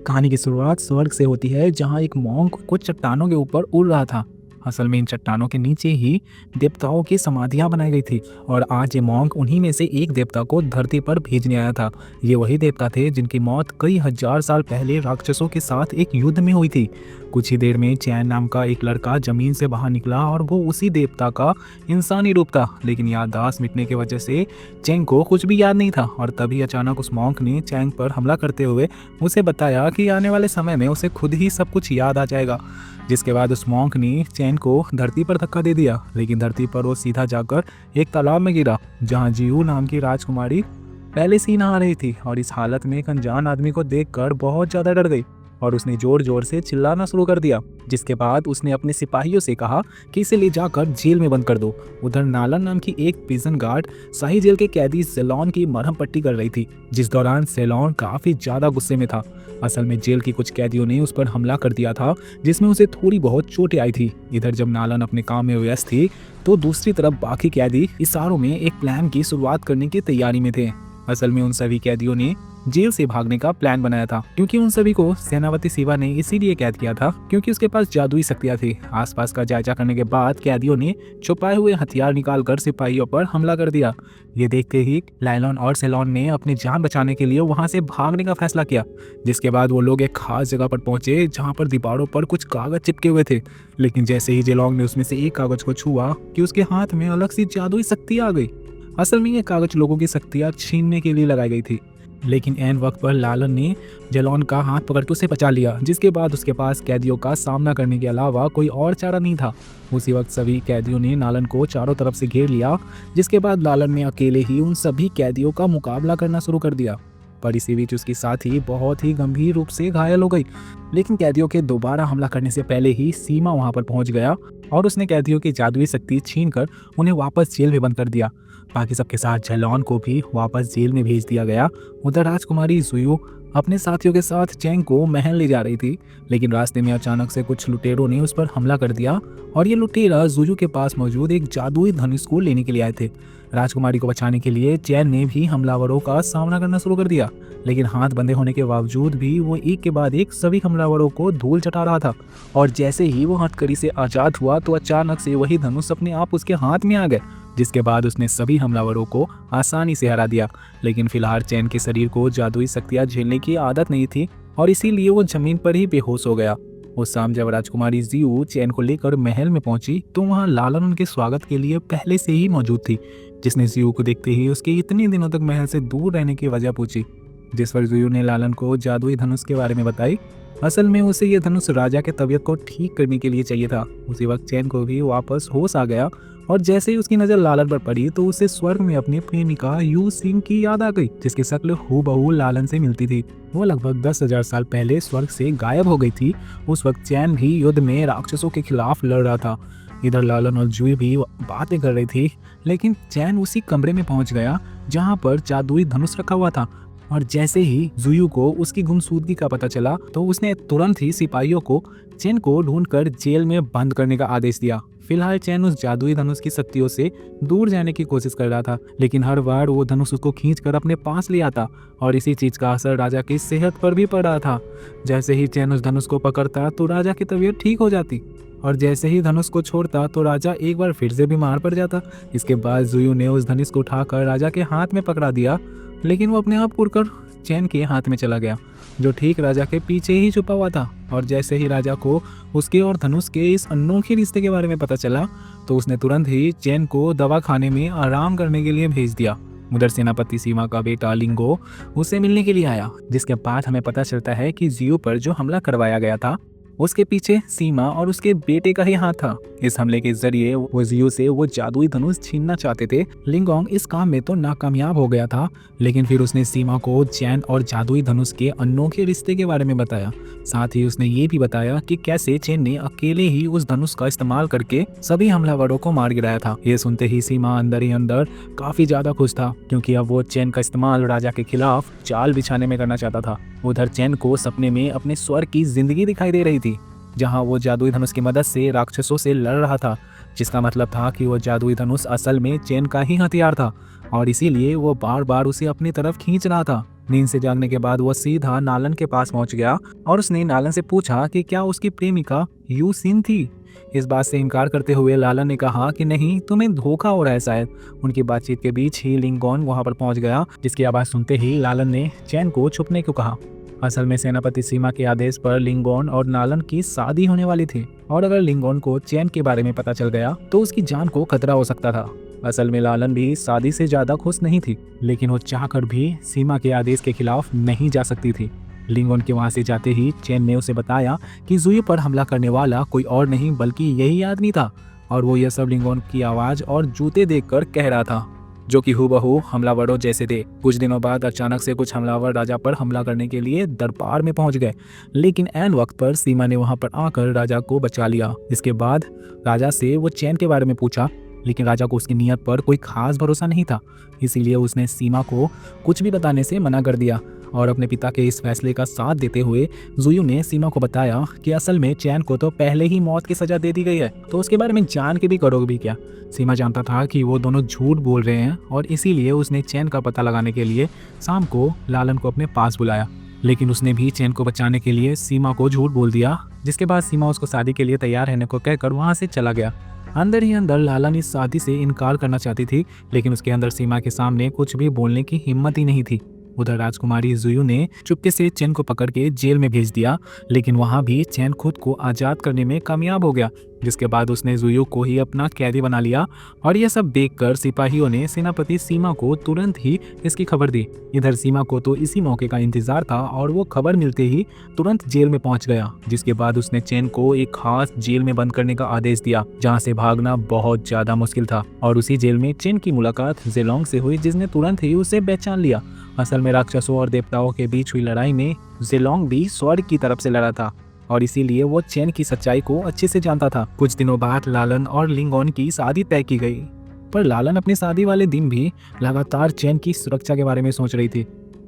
कहानी की शुरुआत स्वर्ग से होती है, जहाँ एक मॉन्क कुछ चट्टानों के ऊपर उड़ रहा था। असल में इन चट्टानों के नीचे ही देवताओं की समाधियां बनाई गई थी और आज ये मॉन्क उन्हीं में से एक देवता को धरती पर भेजने आया था। ये वही देवता थे जिनकी मौत कई हजार साल पहले राक्षसों के साथ एक युद्ध में हुई थी। कुछ ही देर में चैन नाम का एक लड़का जमीन से बाहर निकला और वो उसी देवता का इंसानी रूप था, लेकिन याददाश्त मिटने की वजह से चैंग को कुछ भी याद नहीं था। और तभी अचानक उस मॉन्क ने चैंग पर हमला करते हुए उसे बताया कि आने वाले समय में उसे खुद ही सब कुछ याद आ जाएगा। जिसके बाद उस मॉन्क ने चैन को धरती पर धक्का दे दिया, लेकिन धरती पर वो सीधा जाकर एक तालाब में गिरा, जहां जियू नाम की राजकुमारी पहले से ही नहा रही थी। और इस हालत में एक अनजान आदमी को देखकर बहुत ज्यादा डर गई और उसने जोर जोर से चिल्लाना शुरू कर दिया। जिसके बाद उसने अपने सिपाहियों से कहा कि इसे ले जाकर जेल में बंद कर दो। उधर नालन नाम की एक प्रिजन गार्ड शाही जेल के कैदी सेलॉन की मरहम पट्टी कर रही थी, जिस दौरान सेलॉन काफी ज्यादा गुस्से में था। असल में जेल की कुछ कैदियों ने उस पर हमला कर दिया था, जिसमें उसे थोड़ी बहुत चोटें आई थी। इधर जब नालन अपने काम में व्यस्त थी तो दूसरी तरफ बाकी कैदी इशारों में एक प्लान की शुरुआत करने की तैयारी में थे। असल में उन सभी कैदियों ने जेल से भागने का प्लान बनाया था, क्योंकि उन सभी को सेनापति शिवा ने इसीलिए कैद किया था क्योंकि उसके पास जादुई शक्तियां थी। आसपास का जायजा करने के बाद कैदियों ने छुपाए हुए हथियार निकालकर सिपाहियों पर हमला कर दिया। ये देखते ही लाइलॉन और सेलॉन ने अपनी जान बचाने के लिए वहां से भागने का फैसला किया। जिसके बाद वो लोग एक खास जगह पर पहुंचे जहाँ पर दीवारों पर कुछ कागज चिपके हुए थे, लेकिन जैसे ही जेलोंग ने उसमें से एक कागज को छुआ कि उसके हाथ में अलग सी जादुई शक्ति आ गई। असल में ये कागज लोगों की शक्तियां छीनने के लिए लगाई गई थी, लेकिन ऐन वक्त पर लालन ने जेलोन का हाथ पकड़ के उसे बचा लिया। जिसके बाद उसके पास कैदियों का सामना करने के अलावा कोई और चारा नहीं था। उसी वक्त सभी कैदियों ने लालन को चारों तरफ से घेर लिया, जिसके बाद लालन ने अकेले ही उन सभी कैदियों का मुकाबला करना शुरू कर दिया। पर इसी बीच उसकी साथी बहुत ही गंभीर रूप से घायल हो गई। लेकिन कैदियों के दोबारा हमला करने से पहले ही सीमा वहां पर पहुंच गया और उसने कैदियों की जादुई शक्ति छीनकर उन्हें वापस जेल में बंद कर दिया। बाकी सबके साथ जेलॉन को भी वापस जेल में भेज दिया गया। उधर राजकुमारी जुयू अपने साथियों के साथ चैंग को महल ले जा रही थी, लेकिन रास्ते में अचानक से कुछ लुटेरों ने उस पर हमला कर दिया और ये लुटेरा जुयू के पास मौजूद एक जादुई धनुष को लेने के लिए आए थे। राजकुमारी को बचाने के लिए चैन ने भी हमलावरों का सामना करना शुरू कर दिया, लेकिन हाथ बंधे होने के बावजूद भी वो एक के बाद एक सभी हमलावरों को धूल चटा रहा था। और जैसे ही वो हथकड़ी से आजाद हुआ तो अचानक से वही धनुष अपने आप उसके हाथ में आ गए, जिसके बाद उसने सभी हमलावरों को आसानी से हरा दिया। लेकिन फिलहाल चैन के शरीर को जादुई शक्तियां झेलने की आदत नहीं थी और इसीलिए वो जमीन पर ही बेहोश हो गया। उस शाम जब राजकुमारी जियू चैन को लेकर महल में पहुंची तो वहां लालन उनके स्वागत के लिए पहले से ही मौजूद थी, जिसने जियू को देखते ही उसके इतने दिनों तक महल से दूर रहने की वजह पूछी। जिस पर जियू ने लालन को जादुई धनुष के बारे में बताई। असल में उसे यह धनुष राजा के तबीयत को ठीक करने के लिए चाहिए था। उसी वक्त चैन को भी वापस होश आ गया और जैसे ही उसकी नजर लालन पर पड़ी तो उसे स्वर्ग में अपनी प्रेमिका यू सिंह की याद आ गई, जिसकी शक्ल हूबहू लालन से मिलती थी। वो लगभग 10,000 साल पहले स्वर्ग से गायब हो गई थी। उस वक्त चैन भी युद्ध में राक्षसों के खिलाफ लड़ रहा था। इधर लालन और जुई भी बातें कर रही थी, लेकिन चैन उसी कमरे में पहुंच गया जहां पर जादुई धनुष रखा हुआ था। और जैसे ही जुयू को उसकी गुमशुदगी का पता चला तो उसने तुरंत ही सिपाहियों को चैन को ढूंढकर जेल में बंद करने का आदेश दिया। फिलहाल चैन उस जादुई धनुष की शक्तियों से दूर जाने की कोशिश कर रहा था, लेकिन हर बार वो धनुष उसको खींचकर अपने पास ले आता और इसी चीज का असर राजा की सेहत पर भी पड़ रहा था। जैसे ही चैन उस धनुष को पकड़ता तो राजा की तबीयत ठीक हो जाती और जैसे ही धनुष को छोड़ता तो राजा एक बार फिर से बीमार पड़ जाता। इसके बाद जुयू ने उस धनुष को उठाकर राजा के हाथ में पकड़ा दिया, लेकिन वो अपने आप उड़कर चैन के हाथ में चला गया, जो ठीक राजा के पीछे ही छुपा हुआ था। और जैसे ही राजा को उसके और धनुष के इस अनोखे रिश्ते के बारे में पता चला तो उसने तुरंत ही चैन को दवा खाने में आराम करने के लिए भेज दिया। उधर सेनापति सीमा का बेटा लिंगो उसे मिलने के लिए आया, जिसके बाद हमें पता चलता है कि जियू पर जो हमला करवाया गया था उसके पीछे सीमा और उसके बेटे का ही हाथ था। इस हमले के जरिए वो जियू से वो जादुई धनुष छीनना चाहते थे। लिंगोंग इस काम में तो नाकामयाब हो गया था, लेकिन फिर उसने सीमा को चैन और जादुई धनुष के अनोखे रिश्ते के बारे में बताया। साथ ही उसने ये भी बताया कि कैसे चैन ने अकेले ही उस धनुष का इस्तेमाल करके सभी हमलावरों को मार गिराया था। ये सुनते ही सीमा अंदर ही अंदर काफी ज्यादा खुश था, क्योंकि अब वो चैन का इस्तेमाल राजा के खिलाफ चाल बिछाने में करना चाहता था। उधर चैन को सपने में अपने स्वर्ग की जिंदगी दिखाई दे रही थी, जहां वो जादुई धनुष की मदद से राक्षसों से लड़ रहा था, जिसका मतलब था कि वो जादुई धनुष असल में चैन का ही हथियार था। और इसीलिए वो बार बार उसे अपनी तरफ खींच रहा था। नींद से जागने के बाद वो सीधा नालन के पास पहुंच गया और उसने नालन से पूछा कि क्या उसकी प्रेमिका यू सिन थी। इस बात से इनकार करते हुए लालन ने कहा कि नहीं, तुम्हें धोखा हो रहा है शायद। उनकी बातचीत के बीच ही लिंगोन वहां पर पहुंच गया, जिसकी आवाज सुनते ही लालन ने चैन को छुपने को कहा। असल में सेनापति सीमा के आदेश पर लिंगोन और नालन की शादी होने वाली थी और अगर लिंगोन को चैन के बारे में पता चल गया तो उसकी जान को खतरा हो सकता था। असल में लालन भी शादी से ज्यादा खुश नहीं थी, लेकिन वो चाहकर भी सीमा के आदेश के खिलाफ नहीं जा सकती थी। लिंगोन के वहां से जाते ही चैन ने उसे बताया कि जुई पर हमला करने वाला कोई और नहीं बल्कि यही आदमी था और वो यह सब लिंगोन की आवाज और जूते देखकर कह रहा था, जो कि हूबहू हमलावरों जैसे थे। कुछ दिनों बाद अचानक से कुछ हमलावर राजा पर हमला करने के लिए दरबार में पहुंच गए, लेकिन ऐन वक्त पर सीमा ने वहां पर आकर राजा को बचा लिया। इसके बाद राजा से वो चैन के बारे में पूछा, लेकिन राजा को उसकी नीयत पर कोई खास भरोसा नहीं था, इसीलिए उसने सीमा को कुछ भी बताने से मना कर दिया। और अपने पिता के इस फैसले का साथ देते हुए जुयू ने सीमा को बताया कि असल में चैन को तो पहले ही मौत की सजा दे दी गई है, तो उसके बारे में जान के भी करोगे भी क्या। सीमा जानता था कि वो दोनों झूठ बोल रहे हैं और इसीलिए उसने चैन का पता लगाने के लिए शाम को लालन को अपने पास बुलाया, लेकिन उसने भी चैन को बचाने के लिए सीमा को झूठ बोल दिया, जिसके बाद सीमा उसको शादी के लिए तैयार रहने को कहकर वहां से चला गया। अंदर ही अंदर लालन इस शादी से इनकार करना चाहती थी, लेकिन उसके अंदर सीमा के सामने कुछ भी बोलने की हिम्मत ही नहीं थी। उधर राजकुमारी जुयू ने चुपके से चैन को पकड़ के जेल में भेज दिया, लेकिन वहां भी चैन खुद को आजाद करने में कामयाब हो गया, जिसके बाद उसने जुयू को ही अपना कैदी बना लिया। और यह सब देखकर सिपाहियों ने सेनापति सीमा को तुरंत ही इसकी खबर दी। इधर सीमा को तो इसी मौके का इंतजार था और वो खबर मिलते ही तुरंत जेल में पहुंच गया, जिसके बाद उसने चैन को एक खास जेल में बंद करने का आदेश दिया, जहां से भागना बहुत ज्यादा मुश्किल था। और उसी जेल में चैन की मुलाकात जेलोंग से हुई, जिसने तुरंत ही उसे पहचान लिया। असल में राक्षसों और देवताओं के बीच हुई लड़ाई में जेलोंग भी स्वर्ग की तरफ से लड़ा था और इसीलिए वो चैन की सच्चाई को अच्छे से जानता था। कुछ दिनों बाद लालन और लिंगोन की शादी तय की गई, पर लालन अपनी शादी वाले दिन भी लगातार चैन की सुरक्षा के बारे में सोच रही थी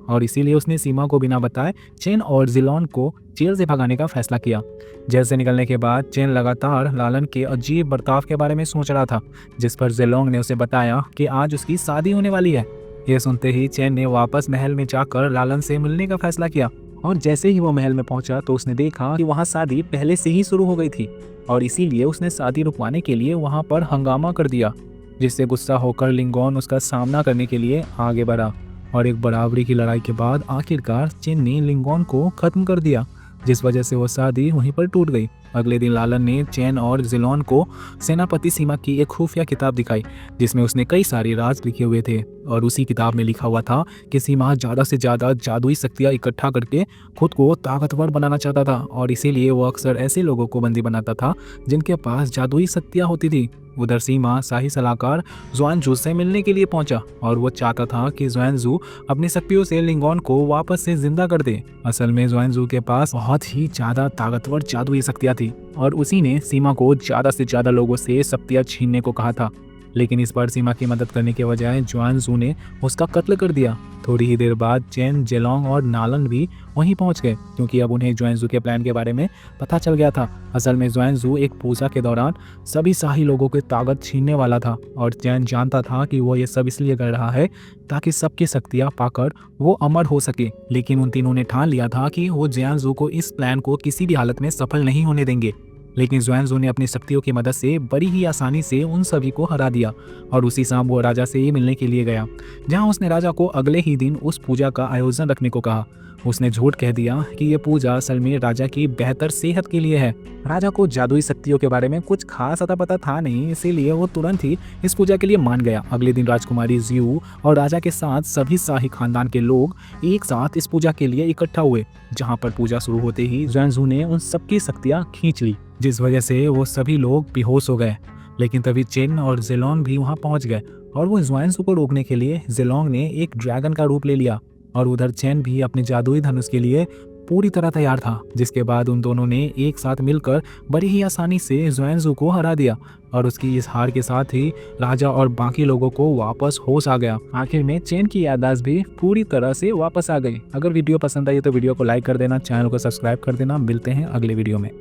और इसीलिए उसने सीमा को बिना बताए चैन और जिलोन को जेल से भगाने का फैसला किया। जेल से निकलने के बाद चैन लगातार लालन के अजीब बर्ताव के बारे में सोच रहा था, जिस पर जेलोंग ने उसे बताया कि आज उसकी शादी होने वाली है। यह सुनते ही चैन ने वापस महल में जाकर लालन से मिलने का फैसला किया और जैसे ही वो महल में पहुंचा तो उसने देखा कि वहां शादी पहले से ही शुरू हो गई थी और इसीलिए उसने शादी रुकवाने के लिए वहां पर हंगामा कर दिया, जिससे गुस्सा होकर लिंगोन उसका सामना करने के लिए आगे बढ़ा और एक बराबरी की लड़ाई के बाद आखिरकार चैन ने लिंगोन को खत्म कर दिया, जिस वजह से वो शादी वहीं पर टूट गई। अगले दिन लालन ने चैन और जिलोन को सेनापति सीमा की एक खुफिया किताब दिखाई, जिसमें उसने कई सारे राज लिखे हुए थे और उसी किताब में लिखा हुआ था कि सीमा ज़्यादा से ज़्यादा जादुई शक्तियाँ इकट्ठा करके खुद को ताकतवर बनाना चाहता था और इसीलिए वो अक्सर ऐसे लोगों को बंदी बनाता था जिनके पास जादुई शक्तियाँ होती थी। उधर सीमा शाही सलाहकार जुआनजू से मिलने के लिए पहुंचा और वो चाहता था कि जुआनजू अपनी शक्तियों से लिंगोन को वापस से जिंदा कर दे। असल में जुआनजू के पास बहुत ही ज्यादा ताकतवर जादुई शक्तियां थी और उसी ने सीमा को ज्यादा से ज्यादा लोगों से शक्तियां छीनने को कहा था, लेकिन इस बार सीमा की मदद करने के बजाय जुआनजू ने उसका कत्ल कर दिया। थोड़ी ही देर बाद चैन, जेलोंग और नालन भी वहीं पहुंच गए, क्योंकि अब उन्हें जुआनजू के प्लान के बारे में पता चल गया था। असल में जुआनजू एक पूजा के दौरान सभी शाही लोगों की ताकत छीनने वाला था और चैन जानता था कि वो ये सब इसलिए कर रहा है ताकि सबकी शक्तियाँ पाकर वो अमर हो सके। लेकिन उन तीनों ने ठान लिया था कि वो जुआनजू को इस प्लान को किसी भी हालत में सफल नहीं होने देंगे। लेकिन जुआनजू ने अपनी शक्तियों की मदद से बड़ी ही आसानी से उन सभी को हरा दिया और उसी शाम वो राजा से ही मिलने के लिए गया, जहां उसने राजा को अगले ही दिन उस पूजा का आयोजन रखने को कहा। उसने झूठ कह दिया कि यह पूजा असल में राजा की बेहतर सेहत के लिए है। राजा को जादुई शक्तियों के बारे में कुछ खास अता पता था नहीं, इसीलिए वो तुरंत ही इस पूजा के लिए मान गया। अगले दिन राजकुमारी जियू और राजा के साथ सभी शाही खानदान के लोग एक साथ इस पूजा के लिए इकट्ठा हुए, जहाँ पर पूजा शुरू होते ही जुआनजू ने उन सबकी शक्तियाँ खींच ली, जिस वजह से वो सभी लोग बेहोश हो गए। लेकिन तभी चेन और जेलोंग भी वहां पहुंच गए और वो जुआनजू को रोकने के लिए जेलोंग ने एक ड्रैगन का रूप ले लिया और उधर चेन भी अपने जादुई धनुष के लिए पूरी तरह तैयार था, जिसके बाद उन दोनों ने एक साथ मिलकर बड़ी ही आसानी से जुआनजू को हरा दिया और उसकी इस हार के साथ ही राजा और बाकी लोगों को वापस होश आ गया। आखिर में चेन की याददाश्त भी पूरी तरह से वापस आ गई। अगर वीडियो पसंद आई तो वीडियो को लाइक कर देना, चैनल को सब्सक्राइब कर देना। मिलते हैं अगले वीडियो में।